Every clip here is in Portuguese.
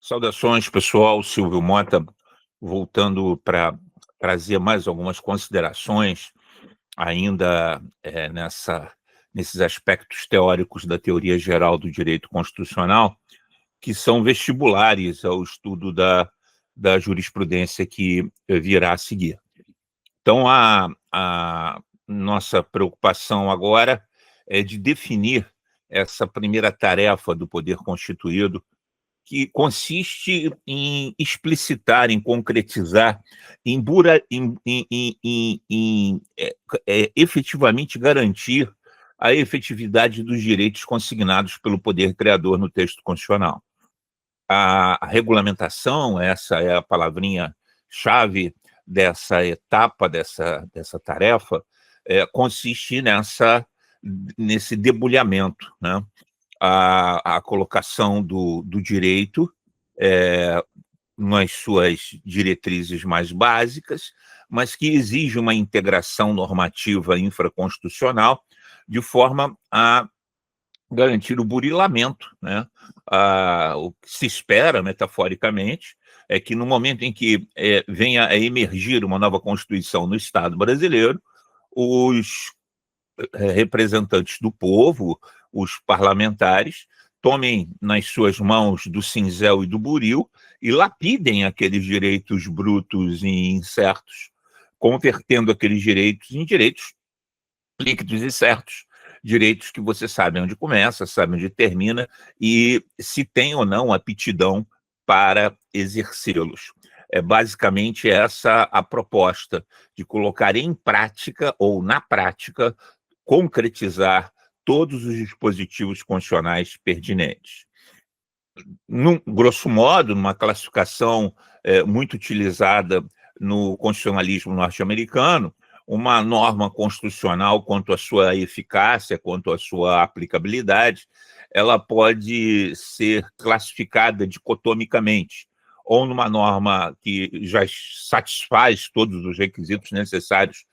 Saudações, pessoal. Silvio Mota, voltando para trazer mais algumas considerações ainda nesses aspectos teóricos da teoria geral do direito constitucional, que são vestibulares ao estudo da jurisprudência que virá a seguir. Então, a nossa preocupação agora é de definir essa primeira tarefa do poder constituído, que consiste em explicitar, em concretizar, em efetivamente garantir a efetividade dos direitos consignados pelo poder criador no texto constitucional. A regulamentação, essa é a palavrinha-chave dessa etapa, dessa tarefa, consiste nesse debulhamento, né? A colocação do direito nas suas diretrizes mais básicas, mas que exige uma integração normativa infraconstitucional de forma a garantir o burilamento, né? O que se espera, metaforicamente, é que no momento em que venha a emergir uma nova Constituição no Estado brasileiro, os representantes do povo, os parlamentares, tomem nas suas mãos do cinzel e do buril e lapidem aqueles direitos brutos e incertos, convertendo aqueles direitos em direitos líquidos e certos, direitos que você sabe onde começa, sabe onde termina e se tem ou não aptidão para exercê-los. É basicamente essa a proposta de colocar em prática ou na prática, concretizar todos os dispositivos constitucionais pertinentes. Grosso modo, numa classificação muito utilizada no constitucionalismo norte-americano, uma norma constitucional, quanto à sua eficácia, quanto à sua aplicabilidade, ela pode ser classificada dicotomicamente, ou numa norma que já satisfaz todos os requisitos necessários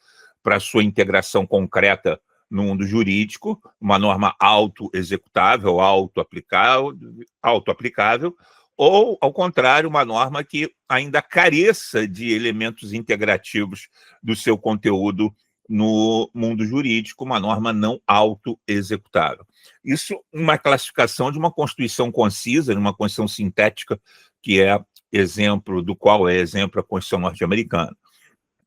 para a sua integração concreta no mundo jurídico, uma norma auto-executável, auto-aplicável, ou, ao contrário, uma norma que ainda careça de elementos integrativos do seu conteúdo no mundo jurídico, uma norma não auto-executável. Isso uma classificação de uma Constituição concisa, de uma Constituição sintética, que é exemplo do qual é exemplo a Constituição norte-americana.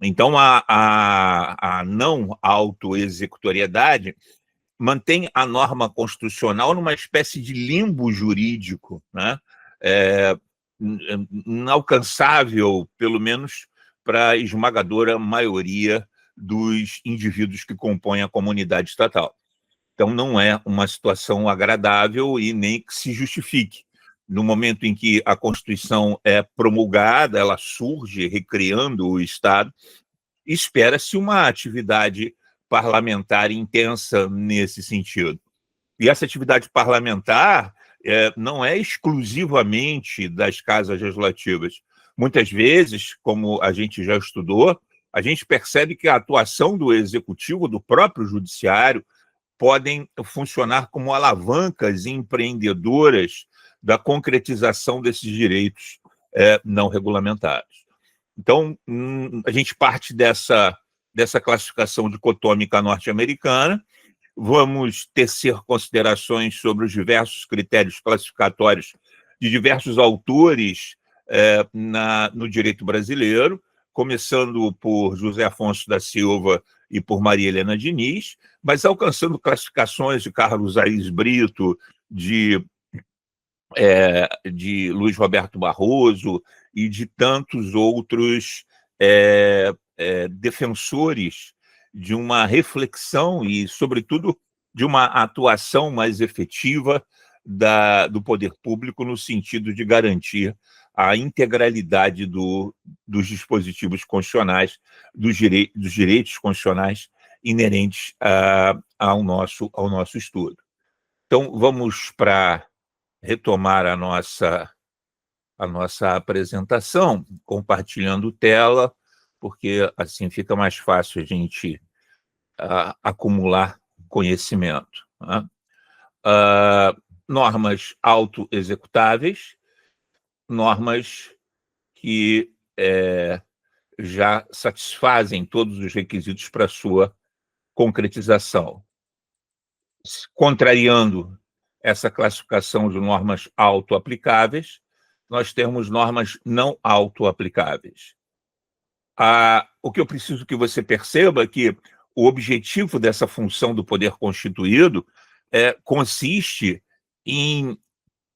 Então, a não autoexecutoriedade mantém a norma constitucional numa espécie de limbo jurídico, né? Inalcançável, pelo menos para a esmagadora maioria dos indivíduos que compõem a comunidade estatal. Então, não é uma situação agradável e nem que se justifique. No momento em que a Constituição é promulgada, ela surge recriando o Estado, espera-se uma atividade parlamentar intensa nesse sentido. E essa atividade parlamentar não é exclusivamente das casas legislativas. Muitas vezes, como a gente já estudou, a gente percebe que a atuação do executivo, do próprio judiciário, podem funcionar como alavancas empreendedoras da concretização desses direitos não regulamentados. Então, a gente parte dessa classificação dicotômica norte-americana. Vamos tecer considerações sobre os diversos critérios classificatórios de diversos autores no direito brasileiro, começando por José Afonso da Silva e por Maria Helena Diniz, mas alcançando classificações de Carlos Aires Brito, de Luiz Roberto Barroso e de tantos outros defensores de uma reflexão e, sobretudo, de uma atuação mais efetiva do poder público no sentido de garantir a integralidade dos dispositivos constitucionais, dos direitos constitucionais inerentes ao nosso estudo. Então, vamos para retomar a nossa apresentação, compartilhando tela, porque assim fica mais fácil a gente acumular conhecimento, né? Normas autoexecutáveis. normas que já satisfazem todos os requisitos para sua concretização. Contrariando essa classificação de normas autoaplicáveis, nós temos normas não autoaplicáveis. O que eu preciso que você perceba é que o objetivo dessa função do poder constituído consiste em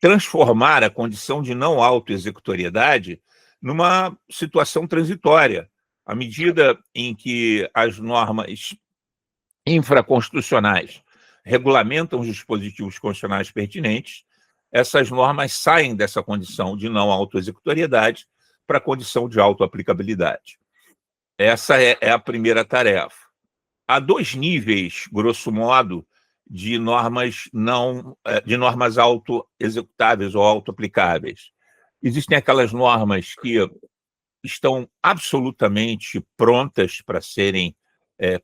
transformar a condição de não autoexecutoriedade numa situação transitória, à medida em que as normas infraconstitucionais regulamentam os dispositivos constitucionais pertinentes, essas normas saem dessa condição de não autoexecutoriedade para a condição de autoaplicabilidade. Essa é a primeira tarefa. Há dois níveis, grosso modo, de normas autoexecutáveis ou autoaplicáveis. Existem aquelas normas que estão absolutamente prontas para serem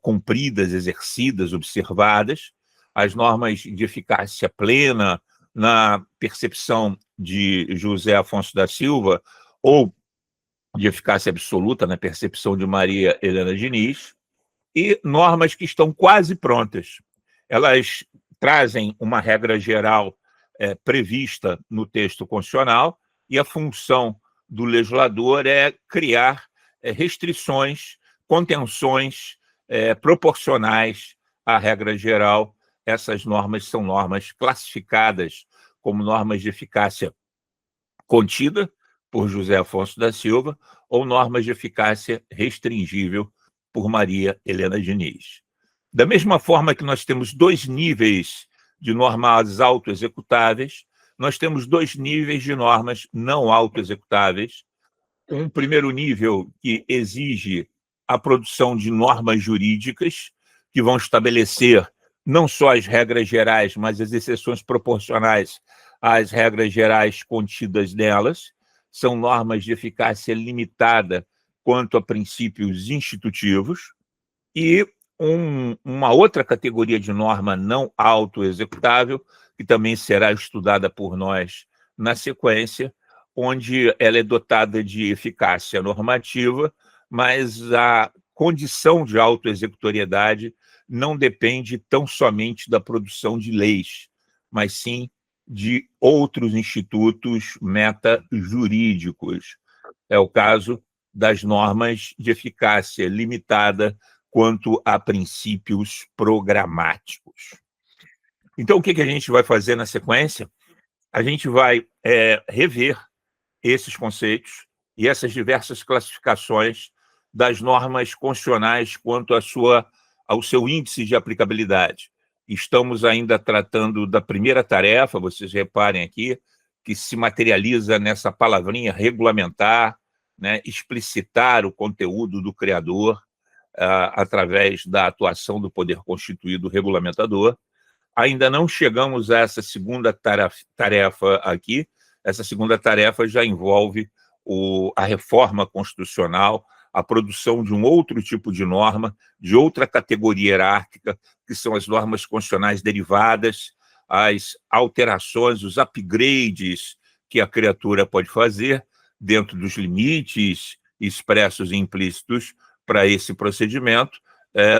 cumpridas, exercidas, observadas, as normas de eficácia plena, na percepção de José Afonso da Silva, ou de eficácia absoluta, na percepção de Maria Helena Diniz, e normas que estão quase prontas. Elas trazem uma regra geral prevista no texto constitucional, e a função do legislador é criar restrições, contenções proporcionais à regra geral. Essas normas são normas classificadas como normas de eficácia contida por José Afonso da Silva ou normas de eficácia restringível por Maria Helena Diniz. Da mesma forma que nós temos dois níveis de normas autoexecutáveis, nós temos dois níveis de normas não autoexecutáveis. Um primeiro nível que exige a produção de normas jurídicas que vão estabelecer não só as regras gerais, mas as exceções proporcionais às regras gerais contidas nelas. São normas de eficácia limitada quanto a princípios institutivos. E uma outra categoria de norma não autoexecutável, que também será estudada por nós na sequência, onde ela é dotada de eficácia normativa, mas a condição de autoexecutoriedade não depende tão somente da produção de leis, mas sim de outros institutos metajurídicos. É o caso das normas de eficácia limitada quanto a princípios programáticos. Então, o que a gente vai fazer na sequência? A gente vai rever esses conceitos e essas diversas classificações das normas constitucionais quanto ao seu índice de aplicabilidade. Estamos ainda tratando da primeira tarefa, vocês reparem aqui, que se materializa nessa palavrinha regulamentar, né, explicitar o conteúdo do criador através da atuação do poder constituído regulamentador. Ainda não chegamos a essa segunda tarefa aqui. Essa segunda tarefa já envolve a reforma constitucional, a produção de um outro tipo de norma, de outra categoria hierárquica, que são as normas constitucionais derivadas, as alterações, os upgrades que a criatura pode fazer dentro dos limites expressos e implícitos para esse procedimento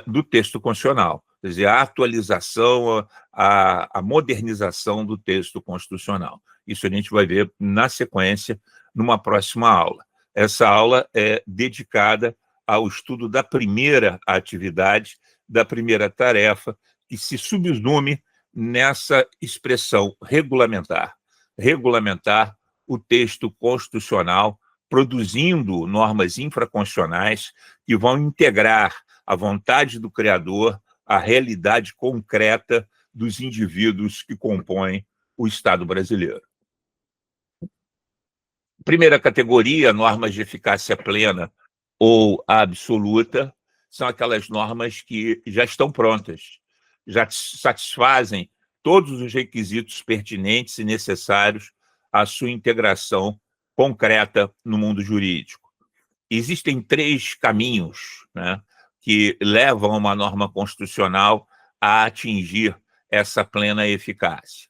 do texto constitucional. Quer dizer, a atualização, a modernização do texto constitucional. Isso a gente vai ver na sequência, numa próxima aula. Essa aula é dedicada ao estudo da primeira atividade, da primeira tarefa, que se subsume nessa expressão regulamentar. Regulamentar o texto constitucional, produzindo normas infraconstitucionais que vão integrar a vontade do criador à realidade concreta dos indivíduos que compõem o Estado brasileiro. Primeira categoria, normas de eficácia plena ou absoluta, são aquelas normas que já estão prontas, já satisfazem todos os requisitos pertinentes e necessários à sua integração concreta no mundo jurídico. Existem três caminhos, né, que levam uma norma constitucional a atingir essa plena eficácia.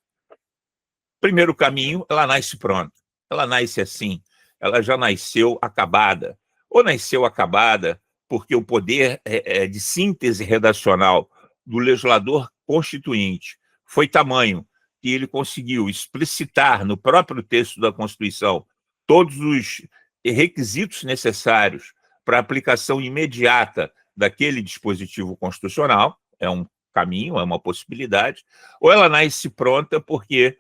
Primeiro caminho, ela nasce pronta. ela nasce assim, ela já nasceu acabada. Ou nasceu acabada porque o poder de síntese redacional do legislador constituinte foi tamanho que ele conseguiu explicitar no próprio texto da Constituição todos os requisitos necessários para a aplicação imediata daquele dispositivo constitucional, é um caminho, é uma possibilidade, ou ela nasce pronta porque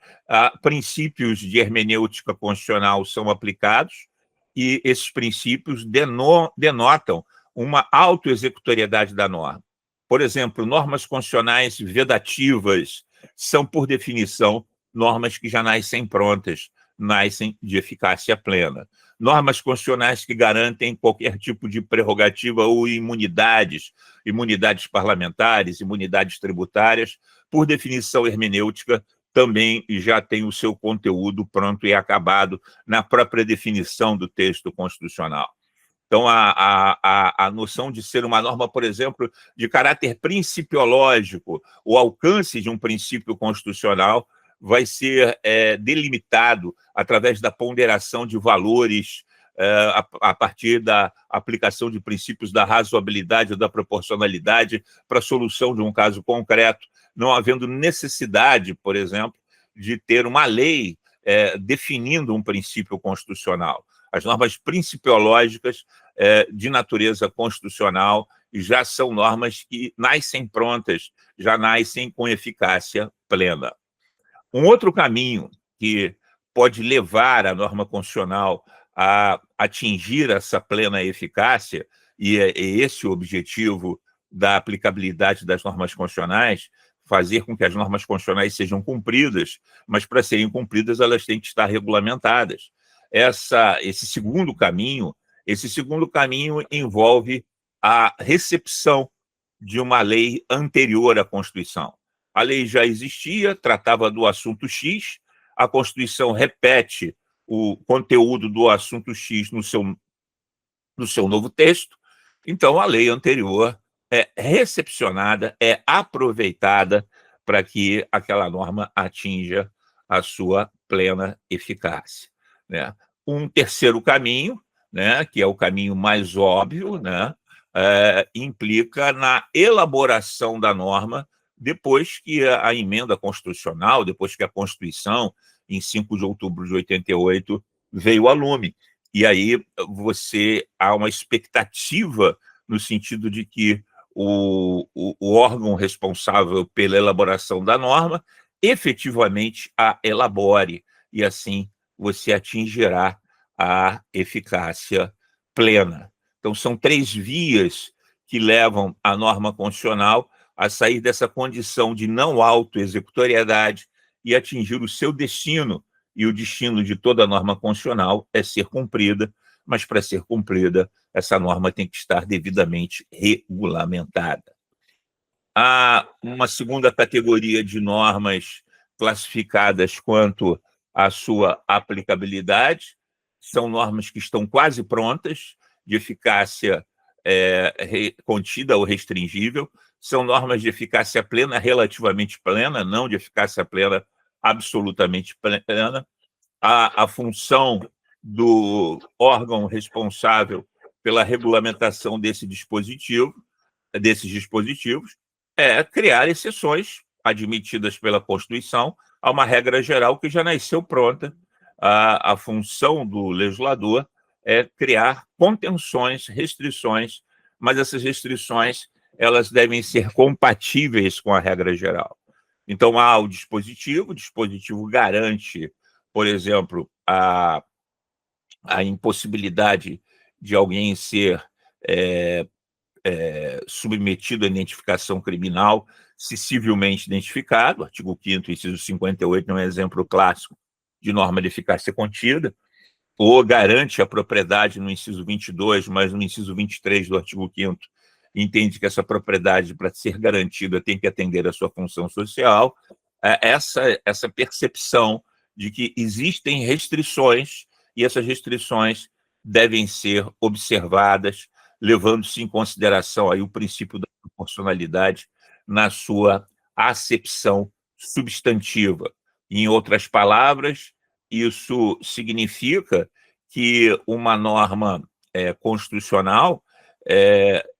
princípios de hermenêutica constitucional são aplicados e esses princípios denotam uma autoexecutoriedade da norma. Por exemplo, normas constitucionais vedativas são, por definição, normas que já nascem prontas, nascem de eficácia plena. Normas constitucionais que garantem qualquer tipo de prerrogativa ou imunidades parlamentares, imunidades tributárias, por definição hermenêutica, também já tem o seu conteúdo pronto e acabado na própria definição do texto constitucional. Então, a noção de ser uma norma, por exemplo, de caráter principiológico, o alcance de um princípio constitucional vai ser delimitado através da ponderação de valores a partir da aplicação de princípios da razoabilidade ou da proporcionalidade para a solução de um caso concreto, não havendo necessidade, por exemplo, de ter uma lei definindo um princípio constitucional. As normas principiológicas de natureza constitucional já são normas que nascem prontas, já nascem com eficácia plena. Um outro caminho que pode levar a norma constitucional a atingir essa plena eficácia, e é esse o objetivo da aplicabilidade das normas constitucionais, fazer com que as normas constitucionais sejam cumpridas, mas para serem cumpridas elas têm que estar regulamentadas. Esse segundo caminho envolve a recepção de uma lei anterior à Constituição. A lei já existia, tratava do assunto X, a Constituição repete o conteúdo do assunto X no seu novo texto, então a lei anterior é recepcionada, é aproveitada para que aquela norma atinja a sua plena eficácia, né? Um terceiro caminho, né, que é o caminho mais óbvio, né, implica na elaboração da norma depois que a emenda constitucional, depois que a Constituição, em 5 de outubro de 88, veio a lume. E aí há uma expectativa no sentido de que o órgão responsável pela elaboração da norma efetivamente a elabore, e assim você atingirá a eficácia plena. Então, são 3 vias que levam a norma constitucional a sair dessa condição de não autoexecutoriedade e atingir o seu destino, e o destino de toda norma constitucional é ser cumprida, mas para ser cumprida, essa norma tem que estar devidamente regulamentada. Há uma segunda categoria de normas classificadas quanto à sua aplicabilidade, são normas que estão quase prontas, de eficácia contida ou restringível, são normas de eficácia plena, relativamente plena, não de eficácia plena, absolutamente plena. A função do órgão responsável pela regulamentação desses dispositivos é criar exceções admitidas pela Constituição a uma regra geral que já nasceu pronta. A função do legislador é criar contenções, restrições, mas essas restrições elas devem ser compatíveis com a regra geral. Então, há o dispositivo garante, por exemplo, a impossibilidade de alguém ser submetido à identificação criminal se civilmente identificado. O artigo 5º, inciso 58, é um exemplo clássico de norma de eficácia contida, ou garante a propriedade no inciso 22, mas no inciso 23 do artigo 5º entende que essa propriedade, para ser garantida, tem que atender à sua função social. Essa percepção de que existem restrições, e essas restrições devem ser observadas, levando-se em consideração aí o princípio da proporcionalidade na sua acepção substantiva. Em outras palavras, Isso significa que uma norma constitucional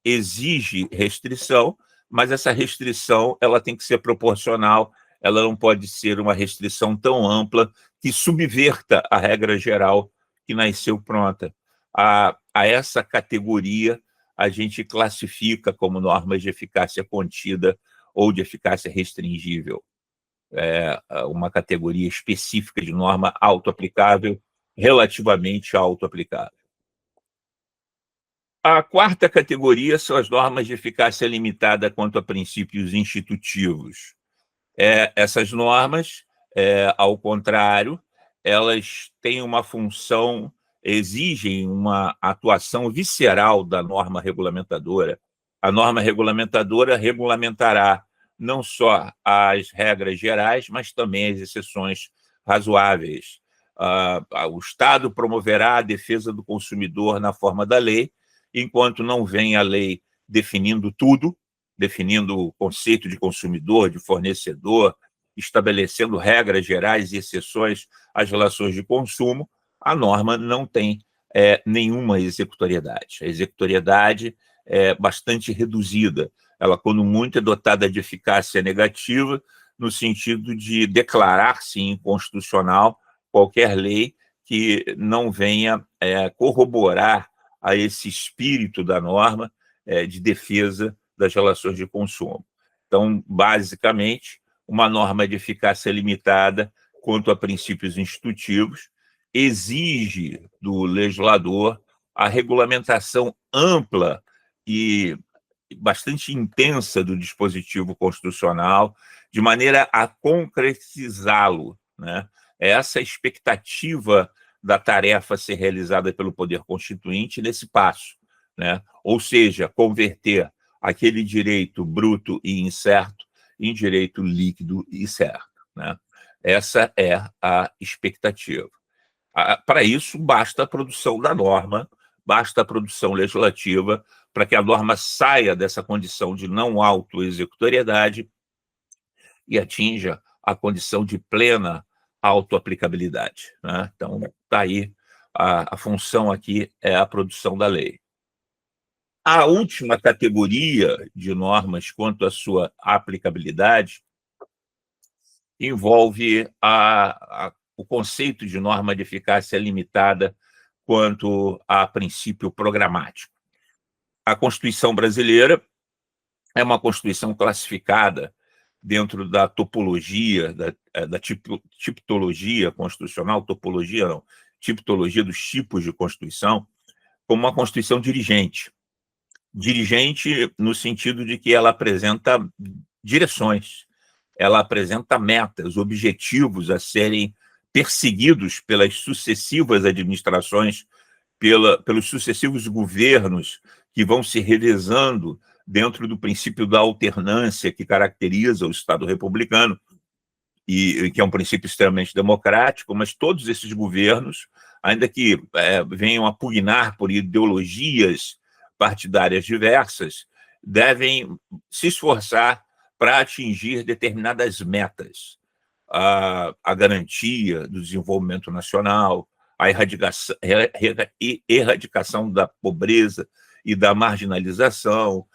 exige restrição, mas essa restrição ela tem que ser proporcional, ela não pode ser uma restrição tão ampla que subverta a regra geral que nasceu pronta. A essa categoria a gente classifica como normas de eficácia contida ou de eficácia restringível. Uma categoria específica de norma autoaplicável, relativamente autoaplicável. A quarta categoria são as normas de eficácia limitada quanto a princípios institutivos. Essas normas, ao contrário, elas têm uma função, exigem uma atuação visceral da norma regulamentadora. A norma regulamentadora regulamentará não só as regras gerais, mas também as exceções razoáveis. O Estado promoverá a defesa do consumidor na forma da lei, enquanto não vem a lei definindo tudo, definindo o conceito de consumidor, de fornecedor, estabelecendo regras gerais e exceções às relações de consumo, a norma não tem nenhuma executoriedade. A executoriedade é bastante reduzida. Ela, quando muito, é dotada de eficácia negativa, no sentido de declarar-se inconstitucional qualquer lei que não venha corroborar a esse espírito da norma de defesa das relações de consumo. Então, basicamente, uma norma de eficácia limitada quanto a princípios institutivos exige do legislador a regulamentação ampla e bastante intensa do dispositivo constitucional, de maneira a concretizá-lo, né? Essa expectativa da tarefa a ser realizada pelo Poder Constituinte nesse passo, né? Ou seja, converter aquele direito bruto e incerto em direito líquido e certo, né? Essa é a expectativa. Para isso, basta a produção da norma, basta a produção legislativa para que a norma saia dessa condição de não autoexecutoriedade e atinja a condição de plena autoaplicabilidade, né? Então, está aí a função aqui é a produção da lei. A última categoria de normas quanto à sua aplicabilidade envolve o conceito de norma de eficácia limitada quanto a princípio programático. A Constituição brasileira é uma Constituição classificada dentro da topologia, da tipologia constitucional, topologia não, tipologia dos tipos de Constituição, como uma Constituição dirigente. Dirigente no sentido de que ela apresenta direções, ela apresenta metas, objetivos a serem perseguidos pelas sucessivas administrações, pelos sucessivos governos que vão se revezando dentro do princípio da alternância que caracteriza o Estado republicano, e que é um princípio extremamente democrático, mas todos esses governos, ainda que venham a pugnar por ideologias partidárias diversas, devem se esforçar para atingir determinadas metas. A garantia do desenvolvimento nacional, a erradicação da pobreza e da marginalização,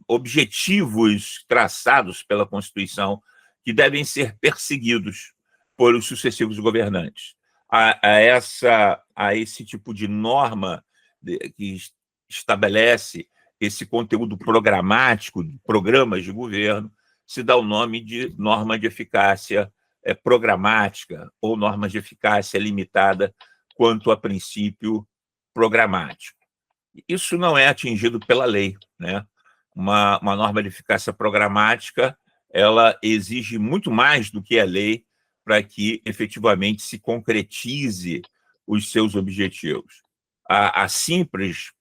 objetivos traçados pela Constituição que devem ser perseguidos por os sucessivos governantes. A esse tipo de norma que estabelece esse conteúdo programático, programas de governo, se dá o nome de norma de eficácia programática ou norma de eficácia limitada quanto a princípio programático. Isso não é atingido pela lei, né? Uma norma de eficácia programática, ela exige muito mais do que a lei para que efetivamente se concretize os seus objetivos. A simples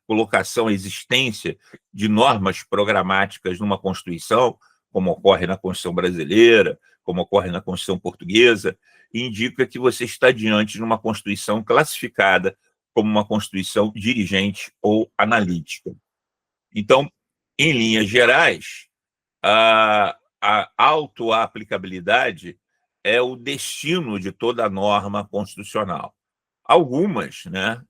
colocação, a existência de normas programáticas numa Constituição, como ocorre na Constituição brasileira, como ocorre na Constituição portuguesa, indica que você está diante de uma Constituição classificada como uma Constituição dirigente ou analítica. Então, em linhas gerais, a autoaplicabilidade é o destino de toda norma constitucional. Algumas, né,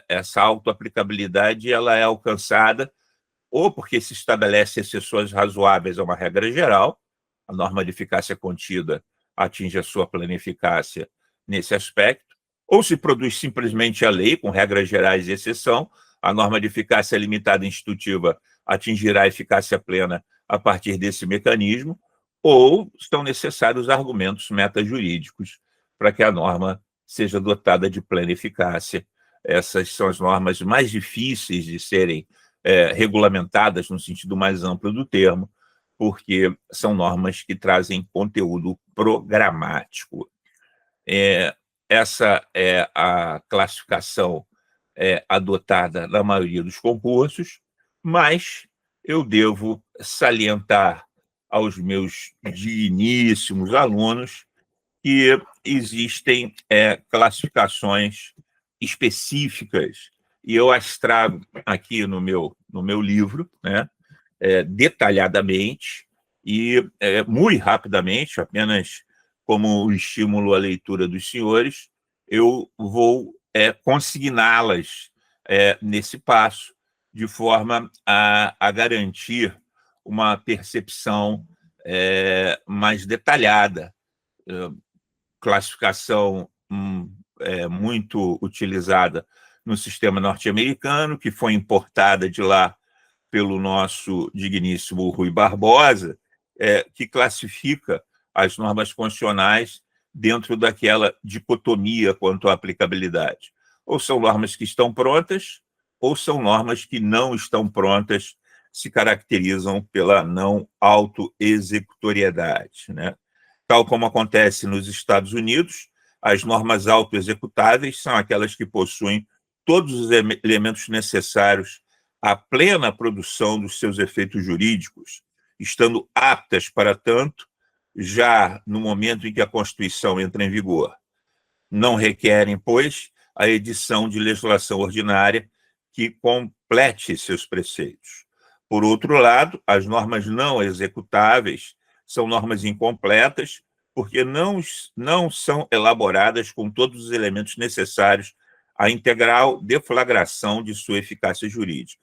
essa autoaplicabilidade ela é alcançada ou porque se estabelece exceções razoáveis a uma regra geral, a norma de eficácia contida atinge a sua plena eficácia nesse aspecto, ou se produz simplesmente a lei, com regras gerais e exceção, a norma de eficácia limitada institutiva atingirá a eficácia plena a partir desse mecanismo, ou são necessários argumentos metajurídicos para que a norma seja dotada de plena eficácia. Essas são as normas mais difíceis de serem regulamentadas no sentido mais amplo do termo, porque são normas que trazem conteúdo programático. Essa é a classificação adotada na maioria dos concursos, mas eu devo salientar aos meus digníssimos alunos que existem classificações específicas, e eu as trago aqui no meu livro, né, detalhadamente e muito rapidamente, apenas como estímulo à leitura dos senhores, eu vou consigná-las nesse passo, de forma a garantir uma percepção mais detalhada. Classificação muito utilizada no sistema norte-americano, que foi importada de lá pelo nosso digníssimo Rui Barbosa, que classifica as normas constitucionais dentro daquela dicotomia quanto à aplicabilidade. Ou são normas que estão prontas, ou são normas que não estão prontas, se caracterizam pela não autoexecutoriedade, né? Tal como acontece nos Estados Unidos, as normas autoexecutáveis são aquelas que possuem todos os elementos necessários à plena produção dos seus efeitos jurídicos, estando aptas para tanto já no momento em que a Constituição entra em vigor. Não requerem, pois, a edição de legislação ordinária que complete seus preceitos. Por outro lado, as normas não executáveis são normas incompletas, porque não são elaboradas com todos os elementos necessários à integral deflagração de sua eficácia jurídica.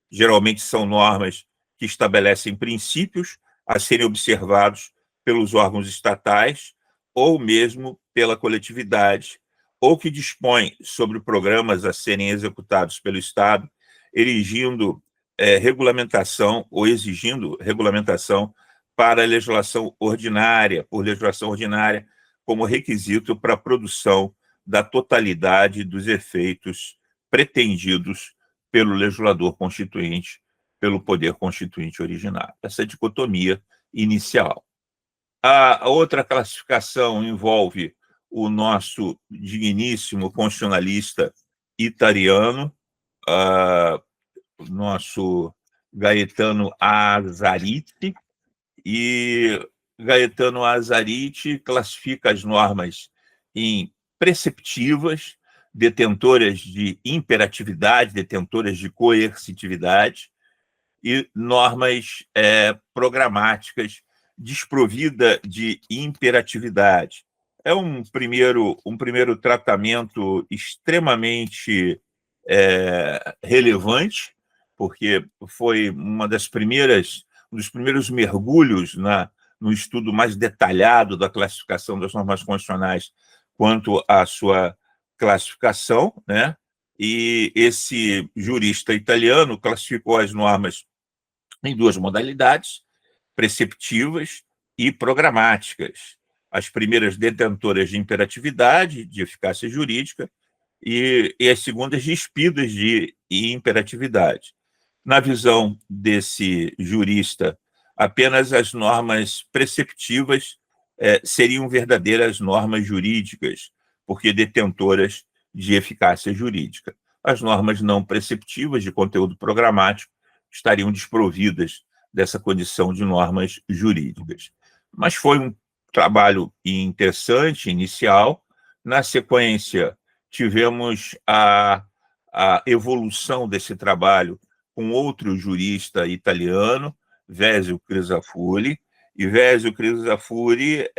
Geralmente são normas que estabelecem princípios a serem observados pelos órgãos estatais ou mesmo pela coletividade, ou que dispõem sobre programas a serem executados pelo Estado, erigindo regulamentação ou exigindo regulamentação para a legislação ordinária, por legislação ordinária, como requisito para a produção da totalidade dos efeitos pretendidos pelo legislador constituinte, pelo poder constituinte originário. Essa dicotomia inicial. A outra classificação envolve o nosso digníssimo constitucionalista italiano, o nosso Gaetano Azariti, e Gaetano Azariti classifica as normas em preceptivas, detentoras de imperatividade, detentoras de coercitividade, e normas programáticas, desprovida de imperatividade. É um primeiro tratamento extremamente relevante, porque foi um dos primeiros mergulhos no estudo mais detalhado da classificação das normas constitucionais quanto à sua classificação, né? E esse jurista italiano classificou as normas em duas modalidades, preceptivas e programáticas. As primeiras detentoras de imperatividade, de eficácia jurídica, e as segundas despidas de imperatividade. Na visão desse jurista, apenas as normas preceptivas seriam verdadeiras normas jurídicas, porque detentoras de eficácia jurídica. As normas não preceptivas de conteúdo programático estariam desprovidas dessa condição de normas jurídicas. Mas foi um trabalho interessante, inicial. Na sequência, tivemos a evolução desse trabalho com outro jurista italiano, Vézio Crisafulli, e Vézio Crisafulli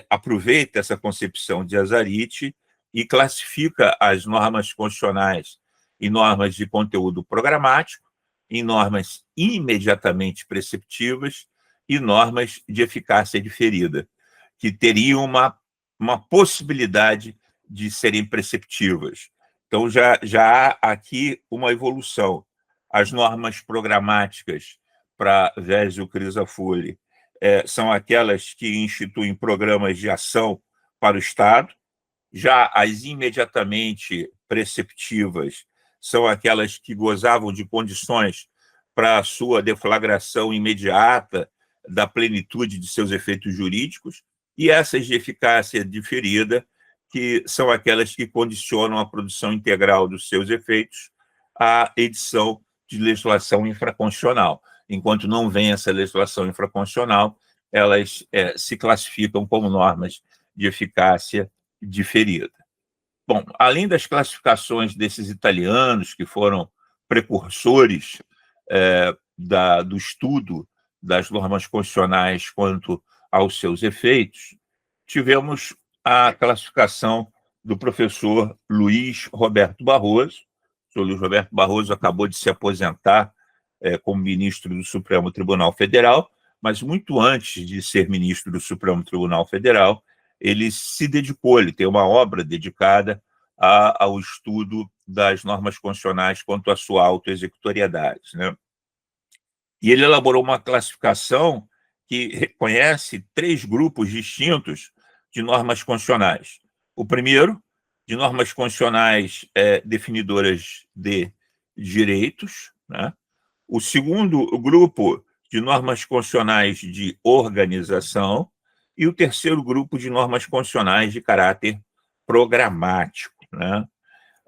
aproveita essa concepção de Azarite e classifica as normas constitucionais em normas de conteúdo programático, em normas imediatamente preceptivas e normas de eficácia diferida, que teriam uma possibilidade de serem preceptivas. Então, já há aqui uma evolução. As normas programáticas para Vésio Crisafulli são aquelas que instituem programas de ação para o Estado. Já as imediatamente preceptivas são aquelas que gozavam de condições para a sua deflagração imediata da plenitude de seus efeitos jurídicos, e essas de eficácia diferida, que são aquelas que condicionam a produção integral dos seus efeitos à edição de legislação infraconstitucional. Enquanto não vem essa legislação infraconstitucional, elas se classificam como normas de eficácia diferida. Bom, além das classificações desses italianos, que foram precursores do estudo das normas constitucionais quanto aos seus efeitos, tivemos a classificação do professor Luiz Roberto Barroso. O senhor Luiz Roberto Barroso acabou de se aposentar como ministro do Supremo Tribunal Federal, mas muito antes de ser ministro do Supremo Tribunal Federal, ele se dedicou, ele tem uma obra dedicada ao estudo das normas constitucionais quanto à sua autoexecutoriedade, né? E ele elaborou uma classificação que reconhece 3 grupos distintos de normas constitucionais. O primeiro, de normas constitucionais definidoras de direitos, né? O segundo grupo, de normas constitucionais de organização, e o terceiro grupo, de normas constitucionais de caráter programático, né?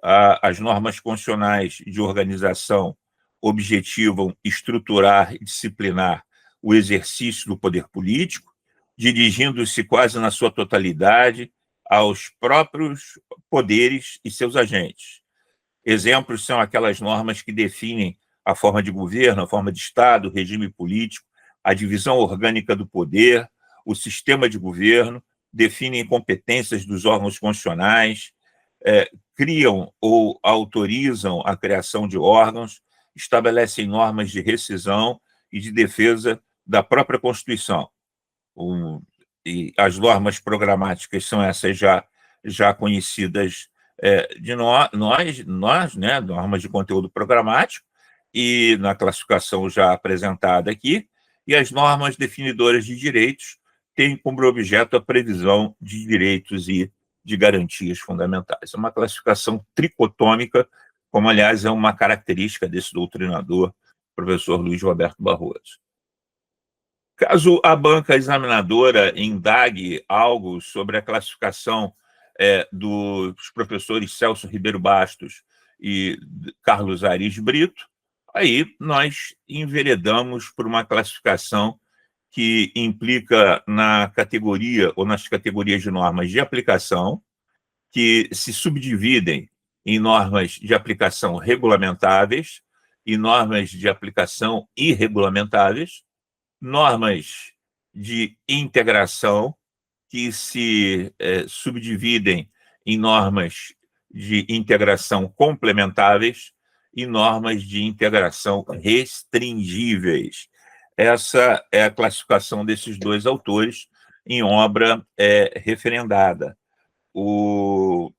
As normas constitucionais de organização objetivam estruturar e disciplinar o exercício do poder político, dirigindo-se quase na sua totalidade aos próprios poderes e seus agentes. Exemplos são aquelas normas que definem a forma de governo, a forma de Estado, o regime político, a divisão orgânica do poder, o sistema de governo, definem competências dos órgãos constitucionais, criam ou autorizam a criação de órgãos, estabelecem normas de rescisão e de defesa da própria Constituição. E as normas programáticas são essas já conhecidas de nós, né, normas de conteúdo programático, e na classificação já apresentada aqui, e as normas definidoras de direitos têm como objeto a previsão de direitos e de garantias fundamentais. É uma classificação tricotômica, como, aliás, é uma característica desse doutrinador, professor Luiz Roberto Barroso. Caso a banca examinadora indague algo sobre a classificação dos professores Celso Ribeiro Bastos e Carlos Aires Brito, aí nós enveredamos por uma classificação que implica na categoria ou nas categorias de normas de aplicação, que se subdividem em normas de aplicação regulamentáveis e normas de aplicação irregulamentáveis, normas de integração, que se subdividem em normas de integração complementáveis e normas de integração restringíveis. Essa é a classificação desses 2 autores em obra referendada.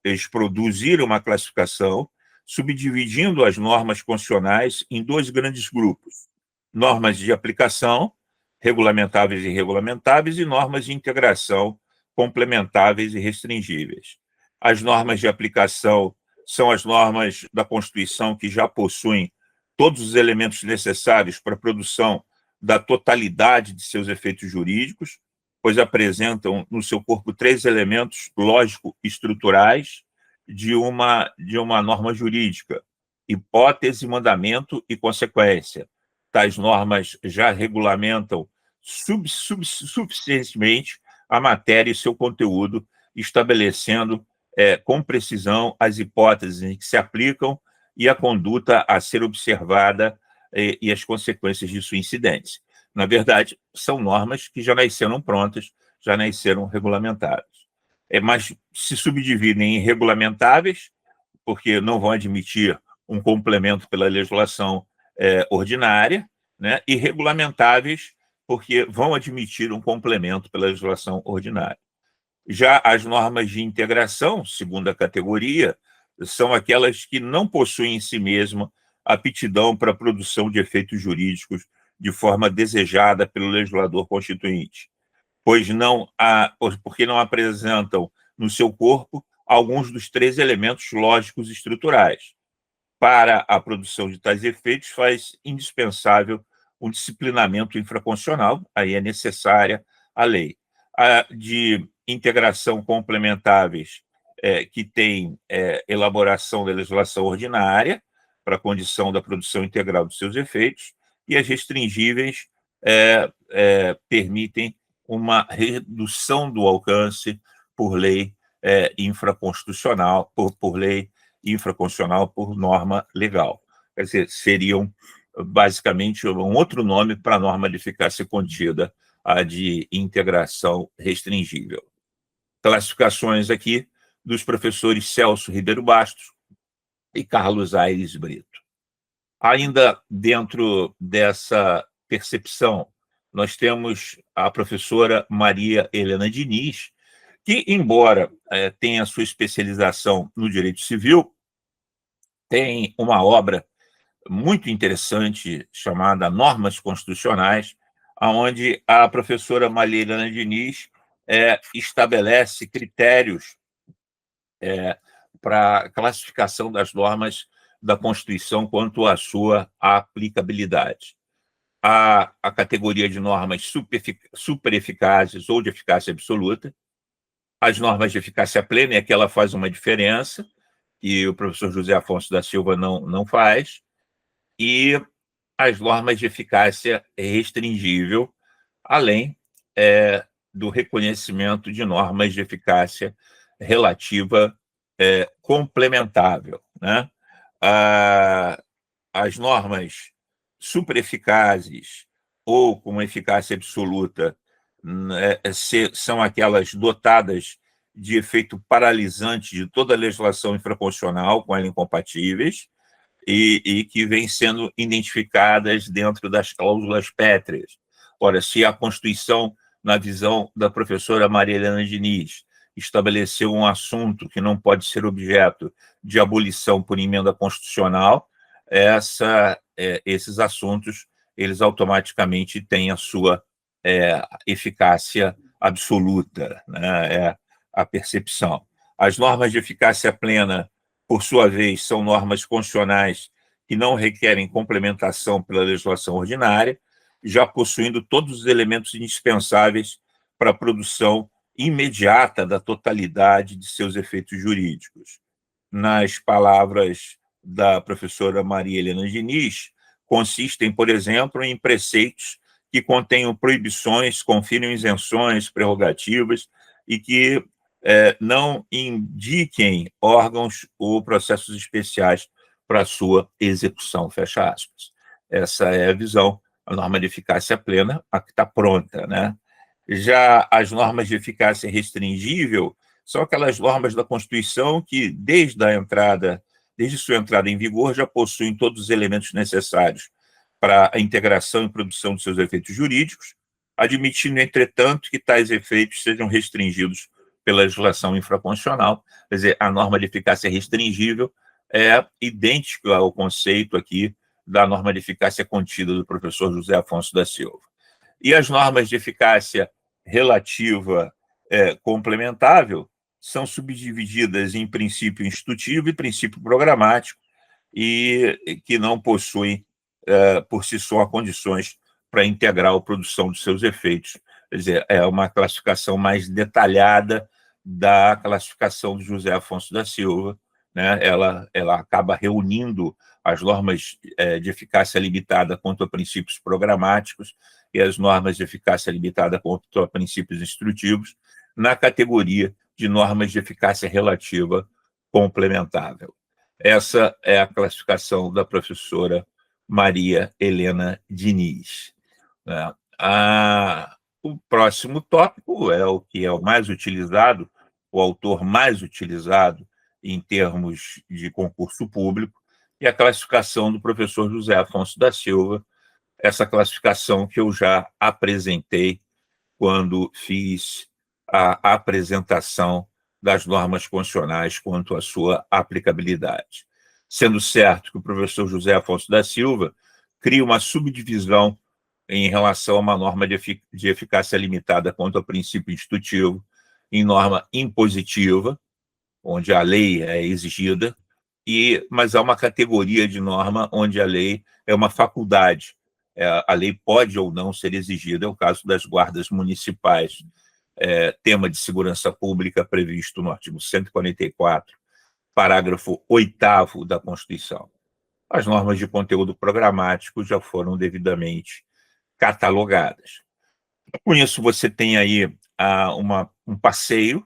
Eles produziram uma classificação subdividindo as normas constitucionais em 2 grandes grupos: normas de aplicação, regulamentáveis e irregulamentáveis, e normas de integração, complementáveis e restringíveis. As normas de aplicação são as normas da Constituição que já possuem todos os elementos necessários para a produção da totalidade de seus efeitos jurídicos, pois apresentam no seu corpo 3 elementos lógico-estruturais de uma norma jurídica: hipótese, mandamento e consequência. Tais normas já regulamentam suficientemente a matéria e seu conteúdo, estabelecendo com precisão as hipóteses em que se aplicam e a conduta a ser observada e as consequências de sua incidência. Na verdade, são normas que já nasceram prontas já nasceram regulamentáveis. Mas se subdividem em regulamentáveis, porque não vão admitir um complemento pela legislação ordinária, né, e regulamentáveis, porque vão admitir um complemento pela legislação ordinária. Já as normas de integração, segunda categoria, são aquelas que não possuem em si mesma aptidão para a produção de efeitos jurídicos de forma desejada pelo legislador constituinte, porque não apresentam no seu corpo alguns dos três elementos lógicos e estruturais. Para a produção de tais efeitos, faz indispensável um disciplinamento infraconstitucional, aí é necessária a lei. A de integração complementáveis, que tem elaboração da legislação ordinária para a condição da produção integral dos seus efeitos, e as restringíveis permitem uma redução do alcance por lei infraconstitucional, por lei infraconstitucional, por norma legal. Quer dizer, seriam basicamente um outro nome para a norma de eficácia contida, a de integração restringível. Classificações aqui dos professores Celso Ribeiro Bastos e Carlos Aires Brito. Ainda dentro dessa percepção, nós temos a professora Maria Helena Diniz, que, embora tenha sua especialização no direito civil, tem uma obra muito interessante chamada Normas Constitucionais, onde a professora Maria Helena Diniz estabelece critérios para a classificação das normas da Constituição quanto à sua aplicabilidade. A categoria de normas super eficazes ou de eficácia absoluta, as normas de eficácia plena, é que ela faz uma diferença, que o professor José Afonso da Silva não faz, e as normas de eficácia restringível, além do reconhecimento de normas de eficácia relativa complementável, né? As normas supereficazes ou com eficácia absoluta são aquelas dotadas de efeito paralisante de toda a legislação infraconstitucional, com ela incompatíveis, e que vêm sendo identificadas dentro das cláusulas pétreas. Ora, se a Constituição, na visão da professora Maria Helena Diniz, estabeleceu um assunto que não pode ser objeto de abolição por emenda constitucional, esses assuntos, eles automaticamente têm a sua eficácia absoluta, né? A percepção. As normas de eficácia plena, por sua vez, são normas constitucionais que não requerem complementação pela legislação ordinária, já possuindo todos os elementos indispensáveis para a produção imediata da totalidade de seus efeitos jurídicos. Nas palavras da professora Maria Helena Diniz, consistem, por exemplo, em preceitos que contenham proibições, confiram isenções, prerrogativas e que não indiquem órgãos ou processos especiais para sua execução, fecha aspas. Essa é a visão, a norma de eficácia plena, a que está pronta, né? Já as normas de eficácia restringível são aquelas normas da Constituição que, desde sua entrada em vigor, já possuem todos os elementos necessários para a integração e produção de seus efeitos jurídicos, admitindo, entretanto, que tais efeitos sejam restringidos pela legislação infraconstitucional. Quer dizer, a norma de eficácia restringível é idêntica ao conceito aqui da norma de eficácia contida do professor José Afonso da Silva. E as normas de eficácia relativa complementável são subdivididas em princípio institutivo e princípio programático, e que não possuem, por si só, condições para integrar a produção de seus efeitos. Quer dizer, é uma classificação mais detalhada da classificação do José Afonso da Silva, né? Ela acaba reunindo as normas de eficácia limitada quanto a princípios programáticos e as normas de eficácia limitada quanto a princípios instrutivos na categoria de normas de eficácia relativa complementável. Essa é a classificação da professora Maria Helena Diniz. O próximo tópico é o que é o mais utilizado, o autor mais utilizado em termos de concurso público, e a classificação do professor José Afonso da Silva, essa classificação que eu já apresentei quando fiz a apresentação das normas constitucionais quanto à sua aplicabilidade. Sendo certo que o professor José Afonso da Silva cria uma subdivisão em relação a uma norma de eficácia limitada quanto ao princípio institutivo, em norma impositiva, onde a lei é exigida, mas há uma categoria de norma onde a lei é uma faculdade. A lei pode ou não ser exigida, é o caso das guardas municipais, tema de segurança pública previsto no artigo 144, parágrafo 8º da Constituição. As normas de conteúdo programático já foram devidamente catalogadas. Com isso, você tem aí um passeio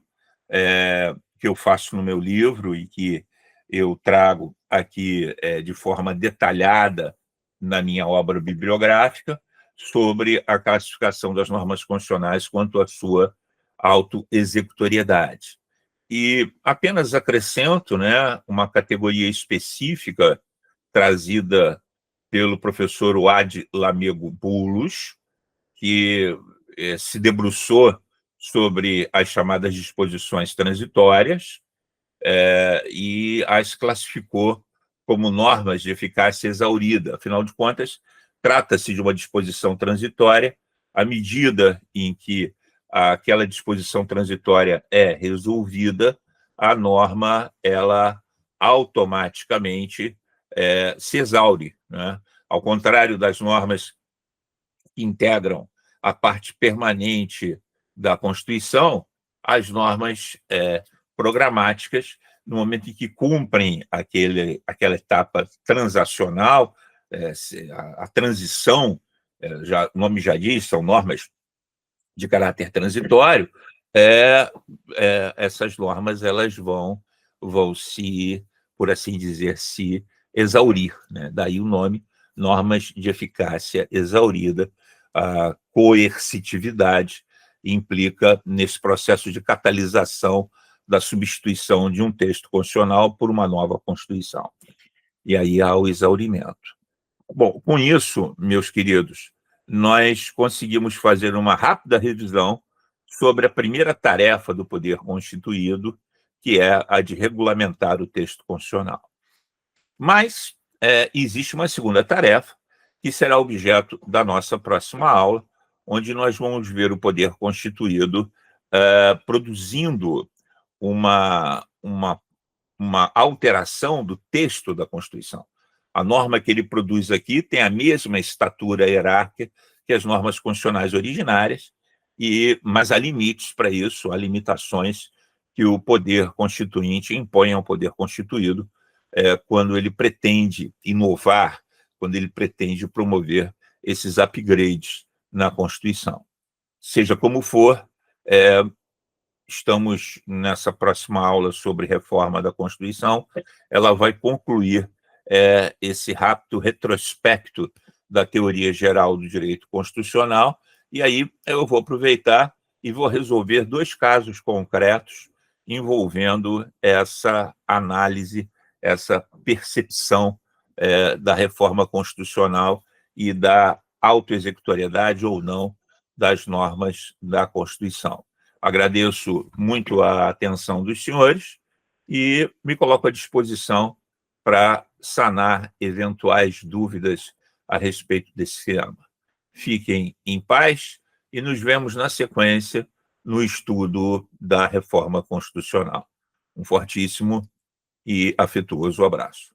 que eu faço no meu livro e que eu trago aqui de forma detalhada na minha obra bibliográfica sobre a classificação das normas constitucionais quanto à sua autoexecutoriedade. E apenas acrescento, né, uma categoria específica trazida pelo professor Wade Lamego Boulos, que se debruçou sobre as chamadas disposições transitórias e as classificou como normas de eficácia exaurida. Afinal de contas, trata-se de uma disposição transitória, à medida em que aquela disposição transitória é resolvida, a norma ela automaticamente se exaure, né? Ao contrário das normas que integram a parte permanente da Constituição, as normas programáticas, no momento em que cumprem aquela etapa transacional, a transição, o nome já diz, são normas de caráter transitório, essas normas elas vão se, por assim dizer, se exaurir, né? Daí o nome, normas de eficácia exaurida. A coercitividade implica nesse processo de catalisação da substituição de um texto constitucional por uma nova Constituição. E aí há o exaurimento. Bom, com isso, meus queridos, nós conseguimos fazer uma rápida revisão sobre a primeira tarefa do poder constituído, que é a de regulamentar o texto constitucional. Mas existe uma segunda tarefa, que será objeto da nossa próxima aula, onde nós vamos ver o poder constituído produzindo uma alteração do texto da Constituição. A norma que ele produz aqui tem a mesma estatura hierárquica que as normas constitucionais originárias, mas há limites para isso, há limitações que o poder constituinte impõe ao poder constituído quando ele pretende inovar, quando ele pretende promover esses upgrades na Constituição. Seja como for, estamos nessa próxima aula sobre reforma da Constituição, ela vai concluir esse rápido retrospecto da teoria geral do direito constitucional, e aí eu vou aproveitar e vou resolver 2 casos concretos envolvendo essa análise, essa percepção da reforma constitucional e da autoexecutoriedade ou não das normas da Constituição. Agradeço muito a atenção dos senhores e me coloco à disposição para sanar eventuais dúvidas a respeito desse tema. Fiquem em paz e nos vemos na sequência no estudo da reforma constitucional. Um fortíssimo e afetuoso abraço.